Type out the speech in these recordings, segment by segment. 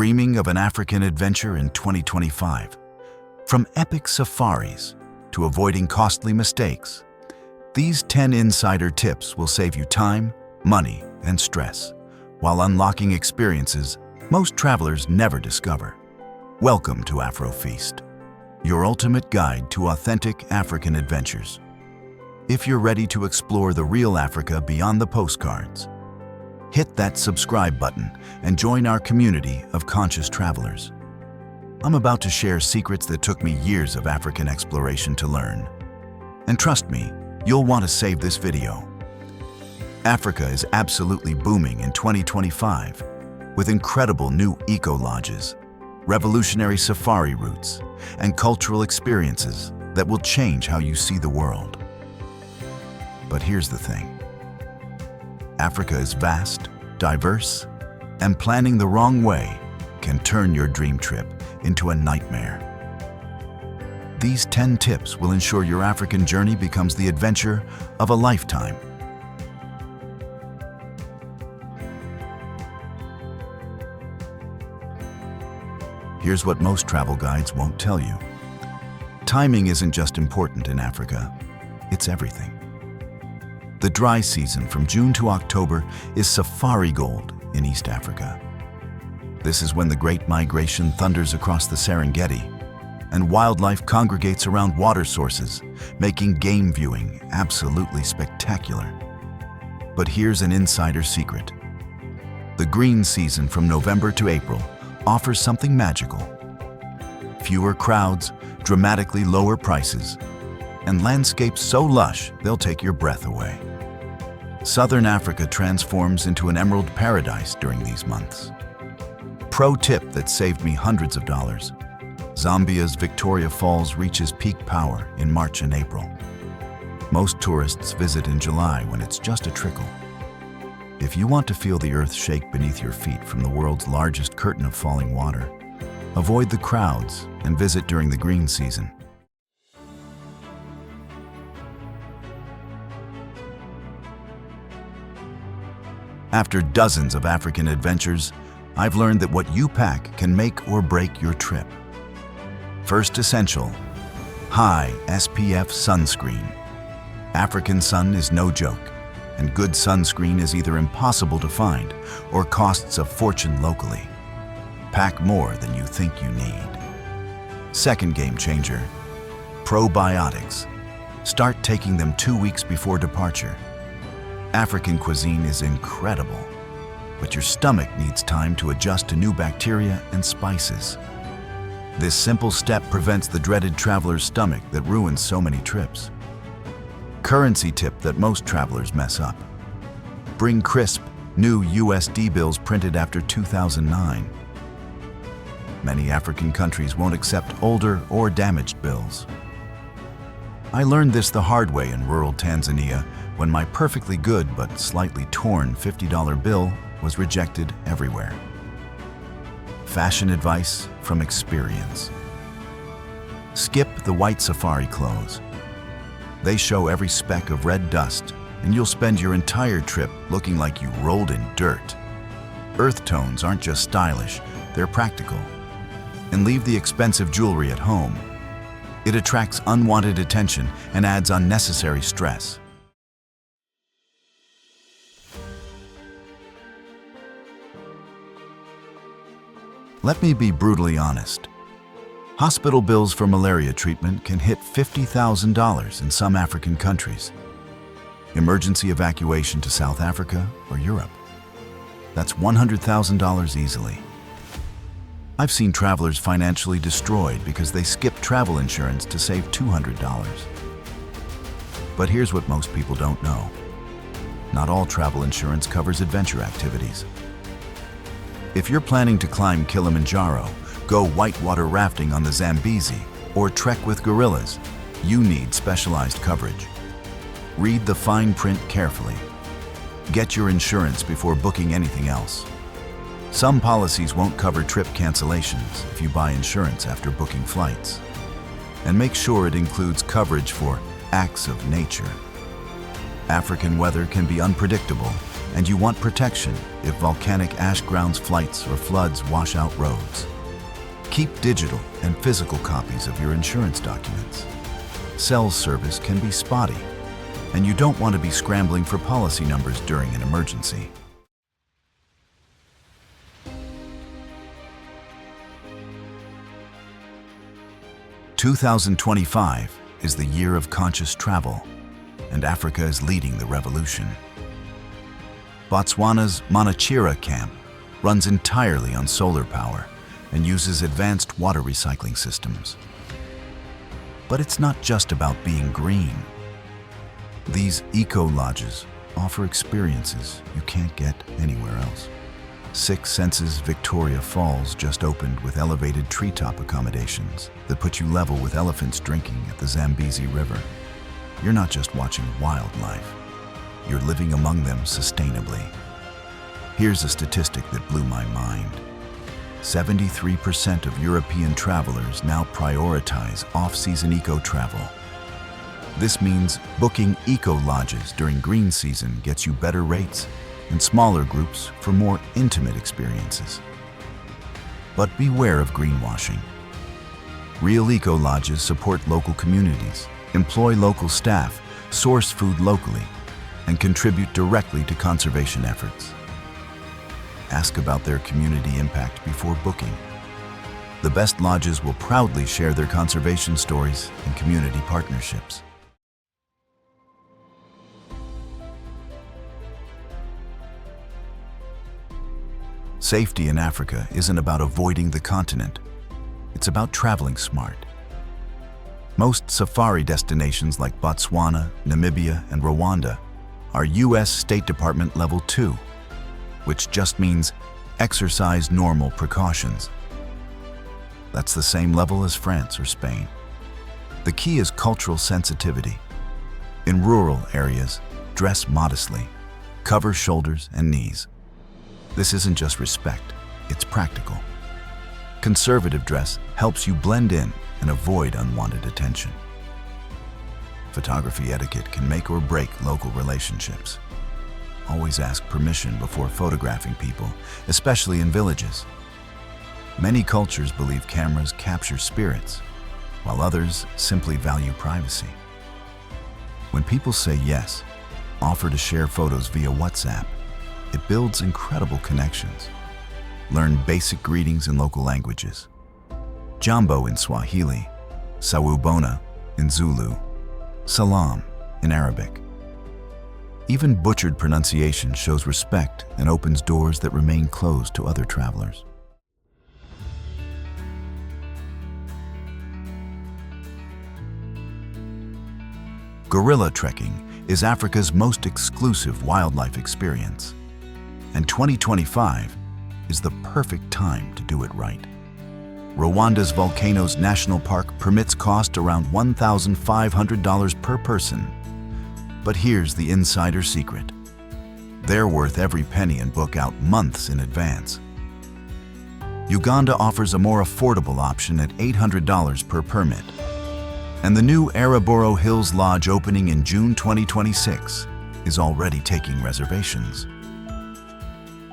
Dreaming of an African adventure in 2025? From epic safaris to avoiding costly mistakes, these 10 insider tips will save you time, money, and stress, while unlocking experiences most travelers never discover. Welcome to Afro Feast, your ultimate guide to authentic African adventures. If you're ready to explore the real Africa beyond the postcards, hit that subscribe button and join our community of conscious travelers. I'm about to share secrets that took me years of African exploration to learn. And trust me, you'll want to save this video. Africa is absolutely booming in 2025, with incredible new eco-lodges, revolutionary safari routes, and cultural experiences that will change how you see the world. But here's the thing. Africa is vast, diverse, and planning the wrong way can turn your dream trip into a nightmare. These 10 tips will ensure your African journey becomes the adventure of a lifetime. Here's what most travel guides won't tell you. Timing isn't just important in Africa, it's everything. The dry season from June to October is safari gold in East Africa. This is when the Great Migration thunders across the Serengeti, and wildlife congregates around water sources, making game viewing absolutely spectacular. But here's an insider secret. The green season from November to April offers something magical. Fewer crowds, dramatically lower prices, and landscapes so lush they'll take your breath away. Southern Africa transforms into an emerald paradise during these months. Pro tip that saved me hundreds of dollars: Zambia's Victoria Falls reaches peak power in March and April. Most tourists visit in July when it's just a trickle. If you want to feel the earth shake beneath your feet from the world's largest curtain of falling water, avoid the crowds and visit during the green season. After dozens of African adventures, I've learned that what you pack can make or break your trip. First essential: high SPF sunscreen. African sun is no joke, and good sunscreen is either impossible to find or costs a fortune locally. Pack more than you think you need. Second game changer: probiotics. Start taking them 2 weeks before departure. African cuisine is incredible, but your stomach needs time to adjust to new bacteria and spices. This simple step prevents the dreaded traveler's stomach that ruins so many trips. Currency tip that most travelers mess up: bring crisp, new USD bills printed after 2009. Many African countries won't accept older or damaged bills. I learned this the hard way in rural Tanzania when my perfectly good but slightly torn $50 bill was rejected everywhere. Fashion advice from experience: skip the white safari clothes. They show every speck of red dust, and you'll spend your entire trip looking like you rolled in dirt. Earth tones aren't just stylish, they're practical. And leave the expensive jewelry at home. It attracts unwanted attention and adds unnecessary stress. Let me be brutally honest. Hospital bills for malaria treatment can hit $50,000 in some African countries. Emergency evacuation to South Africa or Europe. That's $100,000 easily. I've seen travelers financially destroyed because they skipped travel insurance to save $200. But here's what most people don't know. Not all travel insurance covers adventure activities. If you're planning to climb Kilimanjaro, go whitewater rafting on the Zambezi, or trek with gorillas, you need specialized coverage. Read the fine print carefully. Get your insurance before booking anything else. Some policies won't cover trip cancellations if you buy insurance after booking flights. And make sure it includes coverage for acts of nature. African weather can be unpredictable, and you want protection if volcanic ash grounds flights or floods wash out roads. Keep digital and physical copies of your insurance documents. Cell service can be spotty, and you don't want to be scrambling for policy numbers during an emergency. "2025 is the year of conscious travel, and Africa is leading the revolution. Botswana's Monachira camp runs entirely on solar power and uses advanced water recycling systems. But it's not just about being green. These eco-lodges offer experiences you can't get anywhere else. Six Senses Victoria Falls just opened with elevated treetop accommodations that put you level with elephants drinking at the Zambezi River. You're not just watching wildlife, you're living among them sustainably. Here's a statistic that blew my mind. 73% of European travelers now prioritize off-season eco-travel. This means booking eco-lodges during green season gets you better rates and smaller groups for more intimate experiences. But beware of greenwashing. Real eco-lodges support local communities, employ local staff, source food locally, and contribute directly to conservation efforts. Ask about their community impact before booking. The best lodges will proudly share their conservation stories and community partnerships. Safety in Africa isn't about avoiding the continent. It's about traveling smart. Most safari destinations like Botswana, Namibia, and Rwanda are U.S. State Department Level 2, which just means exercise normal precautions. That's the same level as France or Spain. The key is cultural sensitivity. In rural areas, dress modestly, cover shoulders and knees. This isn't just respect, it's practical. Conservative dress helps you blend in and avoid unwanted attention. Photography etiquette can make or break local relationships. Always ask permission before photographing people, especially in villages. Many cultures believe cameras capture spirits, while others simply value privacy. When people say yes, offer to share photos via WhatsApp, it builds incredible connections. Learn basic greetings in local languages. Jambo in Swahili, Sawubona in Zulu, Salam in Arabic. Even butchered pronunciation shows respect and opens doors that remain closed to other travelers. Gorilla trekking is Africa's most exclusive wildlife experience, and 2025 is the perfect time to do it right. Rwanda's Volcanoes National Park permits cost around $1,500 per person. But here's the insider secret. They're worth every penny and book out months in advance. Uganda offers a more affordable option at $800 per permit. And the new Araboro Hills Lodge opening in June 2026 is already taking reservations.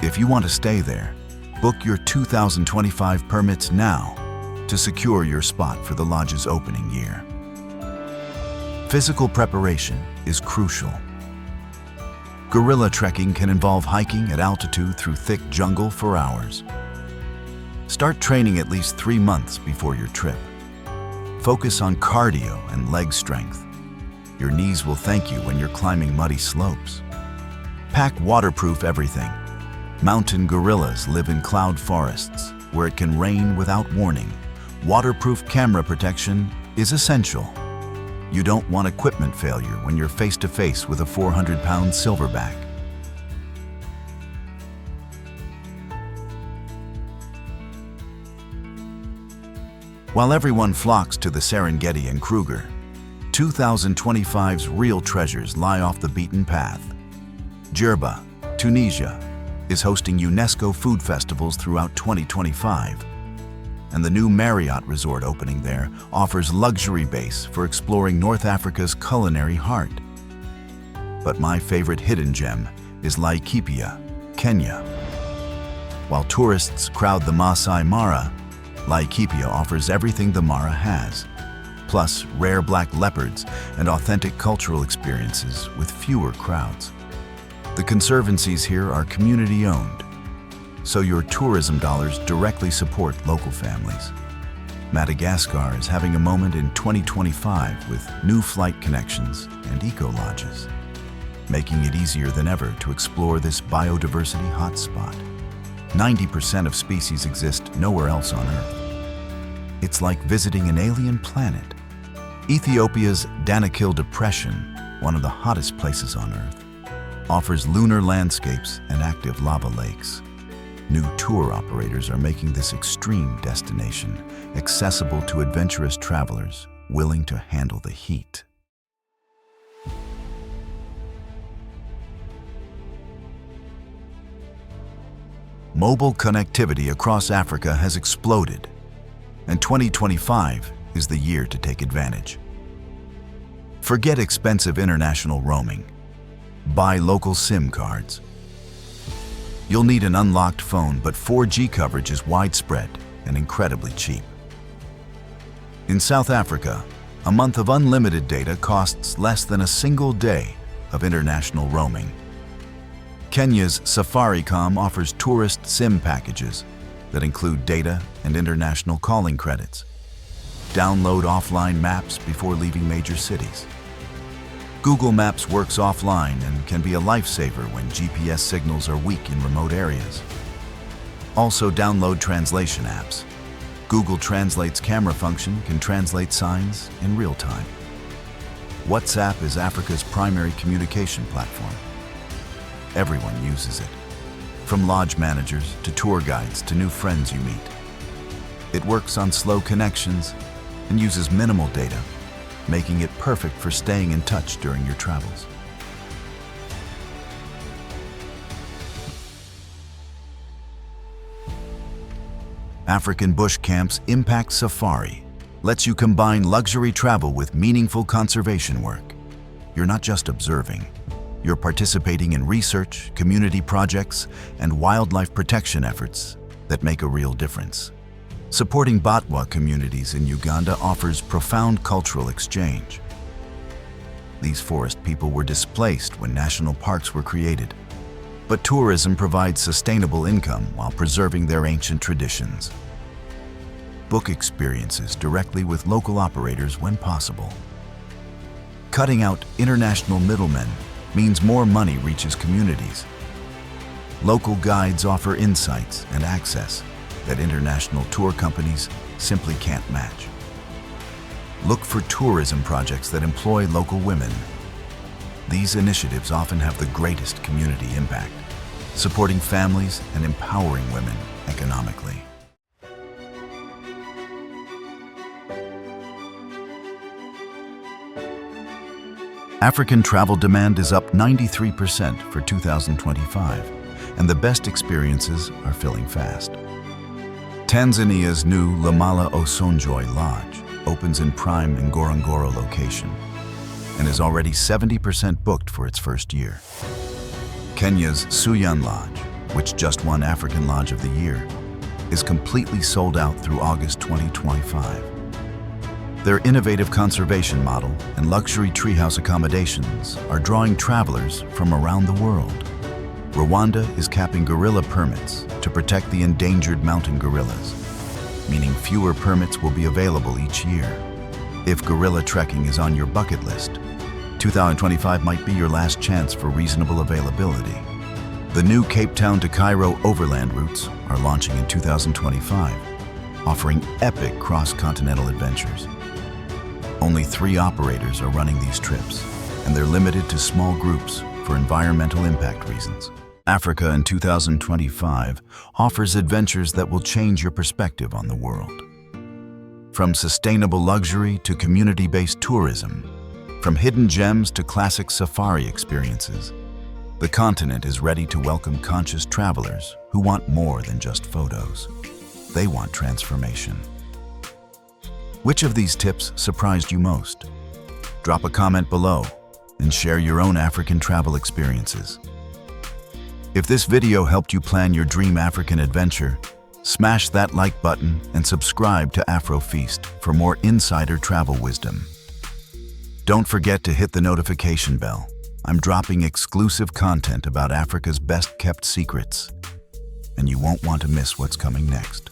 If you want to stay there, book your 2025 permits now to secure your spot for the lodge's opening year. Physical preparation is crucial. Gorilla trekking can involve hiking at altitude through thick jungle for hours. Start training at least 3 months before your trip. Focus on cardio and leg strength. Your knees will thank you when you're climbing muddy slopes. Pack waterproof everything. Mountain gorillas live in cloud forests where it can rain without warning. Waterproof camera protection is essential. You don't want equipment failure when you're face-to-face with a 400-pound silverback. While everyone flocks to the Serengeti and Kruger, 2025's real treasures lie off the beaten path. Djerba, Tunisia, is hosting UNESCO food festivals throughout 2025. And the new Marriott resort opening there offers luxury base for exploring North Africa's culinary heart. But my favorite hidden gem is Laikipia, Kenya. While tourists crowd the Masai Mara, Laikipia offers everything the Mara has, plus rare black leopards and authentic cultural experiences with fewer crowds. The conservancies here are community-owned, so your tourism dollars directly support local families. Madagascar is having a moment in 2025 with new flight connections and eco-lodges, making it easier than ever to explore this biodiversity hotspot. 90% of species exist nowhere else on Earth. It's like visiting an alien planet. Ethiopia's Danakil Depression, one of the hottest places on Earth, offers lunar landscapes and active lava lakes. New tour operators are making this extreme destination accessible to adventurous travelers willing to handle the heat. Mobile connectivity across Africa has exploded, and 2025 is the year to take advantage. Forget expensive international roaming. Buy local SIM cards. You'll need an unlocked phone, but 4G coverage is widespread and incredibly cheap. In South Africa, a month of unlimited data costs less than a single day of international roaming. Kenya's Safaricom offers tourist SIM packages that include data and international calling credits. Download offline maps before leaving major cities. Google Maps works offline and can be a lifesaver when GPS signals are weak in remote areas. Also, download translation apps. Google Translate's camera function can translate signs in real time. WhatsApp is Africa's primary communication platform. Everyone uses it, from lodge managers to tour guides to new friends you meet. It works on slow connections and uses minimal data, making it perfect for staying in touch during your travels. African Bush Camps Impact Safari lets you combine luxury travel with meaningful conservation work. You're not just observing. You're participating in research, community projects, and wildlife protection efforts that make a real difference. Supporting Batwa communities in Uganda offers profound cultural exchange. These forest people were displaced when national parks were created, but tourism provides sustainable income while preserving their ancient traditions. Book experiences directly with local operators when possible. Cutting out international middlemen means more money reaches communities. Local guides offer insights and access that international tour companies simply can't match. Look for tourism projects that employ local women. These initiatives often have the greatest community impact, supporting families and empowering women economically. African travel demand is up 93% for 2025, and the best experiences are filling fast. Tanzania's new Lamala Osonjoy Lodge opens in prime Ngorongoro location and is already 70% booked for its first year. Kenya's Suyan Lodge, which just won African Lodge of the Year, is completely sold out through August 2025. Their innovative conservation model and luxury treehouse accommodations are drawing travelers from around the world. Rwanda is capping gorilla permits to protect the endangered mountain gorillas, meaning fewer permits will be available each year. If gorilla trekking is on your bucket list, 2025 might be your last chance for reasonable availability. The new Cape Town to Cairo overland routes are launching in 2025, offering epic cross-continental adventures. Only 3 operators are running these trips, and they're limited to small groups for environmental impact reasons. Africa in 2025 offers adventures that will change your perspective on the world. From sustainable luxury to community-based tourism, from hidden gems to classic safari experiences, the continent is ready to welcome conscious travelers who want more than just photos. They want transformation. Which of these tips surprised you most? Drop a comment below and share your own African travel experiences. If this video helped you plan your dream African adventure, smash that like button and subscribe to Afro Feast for more insider travel wisdom. Don't forget to hit the notification bell. I'm dropping exclusive content about Africa's best-kept secrets, and you won't want to miss what's coming next.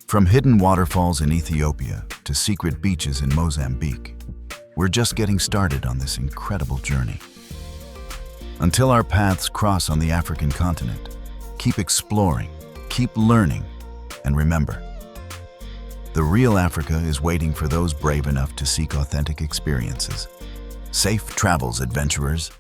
From hidden waterfalls in Ethiopia to secret beaches in Mozambique, we're just getting started on this incredible journey. Until our paths cross on the African continent, keep exploring, keep learning, and remember, the real Africa is waiting for those brave enough to seek authentic experiences. Safe travels, adventurers.